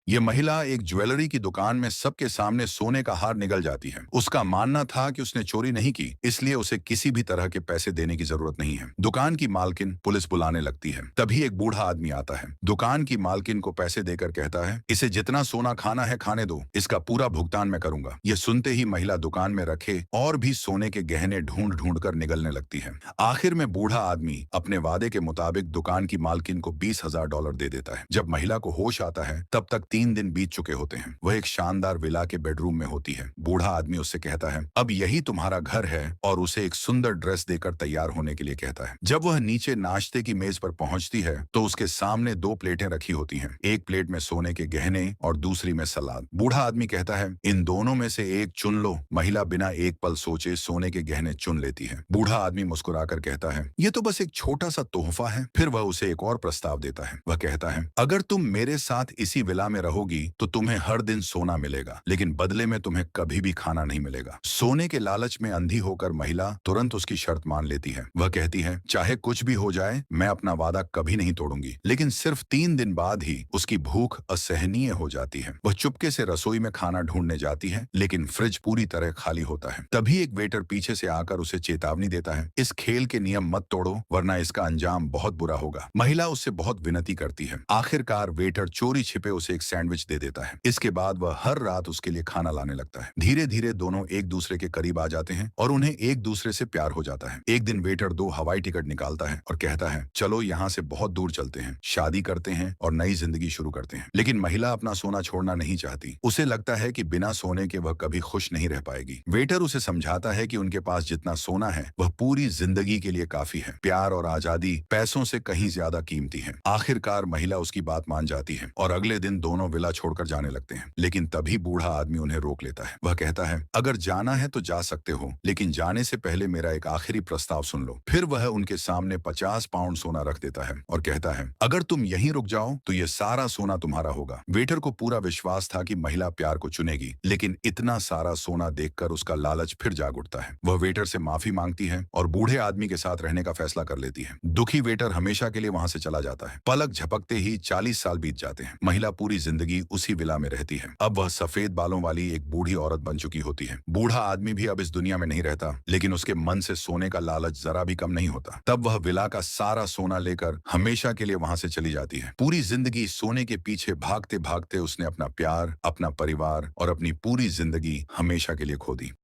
ये महिला एक ज्वेलरी की दुकान में सबके सामने सोने का हार निगल जाती है। उसका मानना था कि उसने चोरी नहीं की, इसलिए उसे किसी भी तरह के पैसे देने की जरूरत नहीं है। दुकान की मालकिन पुलिस बुलाने लगती है। तभी एक बूढ़ा आदमी आता है। दुकान की मालकिन को पैसे देकर कहता है, इसे जितना सोना खाना है खाने दो, इसका पूरा भुगतान मैं करूंगा। ये सुनते ही महिला दुकान में रखे और भी सोने के गहने ढूंढ ढूंढ कर निगलने लगती है। आखिर में बूढ़ा आदमी अपने वादे के मुताबिक दुकान की मालकिन को $20,000 दे देता है। जब महिला को होश आता है तब तक 3 दिन बीत चुके होते हैं। वह एक शानदार विला के बेडरूम में होती है। बूढ़ा आदमी उससे कहता है, अब यही तुम्हारा घर है, और उसे एक सुंदर ड्रेस देकर तैयार होने के लिए कहता है। जब वह नीचे नाश्ते की मेज पर पहुंचती है तो उसके सामने 2 प्लेटें रखी होती हैं। एक प्लेट में सोने के गहने और दूसरी में सलाद। बूढ़ा आदमी कहता है, इन दोनों में से एक चुन लो। महिला बिना एक पल सोचे सोने के गहने चुन लेती है। बूढ़ा आदमी मुस्कुराकर कहता है, ये तो बस एक छोटा सा तोहफा है। फिर वह उसे एक और प्रस्ताव देता है। वह कहता है, अगर तुम मेरे साथ इसी विला में रहोगी तो तुम्हें हर दिन सोना मिलेगा, लेकिन बदले में तुम्हें कभी भी खाना नहीं मिलेगा। सोने के लालच में अंधी होकर महिला तुरंत उसकी शर्त मान लेती है। वह कहती है, चाहे कुछ भी हो जाए मैं अपना वादा कभी नहीं तोड़ूंगी। लेकिन सिर्फ 3 दिन बाद ही उसकी भूख असहनीय हो जाती है। वह चुपके से रसोई में खाना ढूंढने जाती है, लेकिन फ्रिज पूरी तरह खाली होता है। तभी एक वेटर पीछे से आकर उसे चेतावनी देता है, इस खेल के नियम मत तोड़ो, वरना इसका अंजाम बहुत बुरा होगा। महिला उससे बहुत विनती करती है। आखिरकार वेटर चोरी छिपे उसे एक सैंडविच दे देता है। इसके बाद वह हर रात उसके लिए खाना लाने लगता है। धीरे धीरे दोनों एक दूसरे के करीब आ जाते हैं और उन्हें एक दूसरे से प्यार हो जाता है। एक दिन वेटर 2 हवाई टिकट निकालता है और कहता है, चलो यहाँ से बहुत दूर चलते हैं, शादी करते हैं और नई जिंदगी शुरू करते हैं। लेकिन महिला अपना सोना छोड़ना नहीं चाहती। उसे लगता है कि बिना सोने के वह कभी खुश नहीं रह पाएगी। वेटर उसे समझाता है कि उनके पास जितना सोना है वह पूरी जिंदगी के लिए काफी है। प्यार और आजादी पैसों से कहीं ज्यादा कीमती है। आखिरकार महिला उसकी बात मान जाती है और अगले दिन दोनों विला छोड़कर जाने लगते हैं। लेकिन तभी बूढ़ा आदमी उन्हें रोक लेता है। वह कहता है, अगर जाना है तो जा सकते हो, लेकिन जाने से पहले मेरा एक आखिरी प्रस्ताव सुन लो। फिर वह उनके सामने 50 पाउंड सोना रख देता है और कहता है, अगर तुम यहीं रुक जाओ तो ये सारा सोना तुम्हारा होगा। वेटर को पूरा विश्वास था कि महिला प्यार को चुनेगी, लेकिन इतना सारा सोना देखकर उसका लालच फिर जाग उठता है। वह वेटर से माफी मांगती है और बूढ़े आदमी के साथ रहने का फैसला कर लेती है। दुखी वेटर हमेशा के लिए वहां से चला जाता है। पलक झपकते ही 40 साल बीत जाते हैं। महिला पूरी जिंदगी उसी विला में रहती है। अब वह सफेद बालों वाली एक बूढ़ी औरत बन चुकी होती है। बूढ़ा आदमी भी अब इस दुनिया में नहीं रहता, लेकिन उसके मन से सोने का लालच जरा भी कम नहीं होता। तब वह विला का सारा सोना लेकर हमेशा के लिए वहां से चली जाती है। पूरी जिंदगी सोने के पीछे भागते भागते उसने अपना प्यार, अपना परिवार और अपनी पूरी जिंदगी हमेशा के लिए खो दी।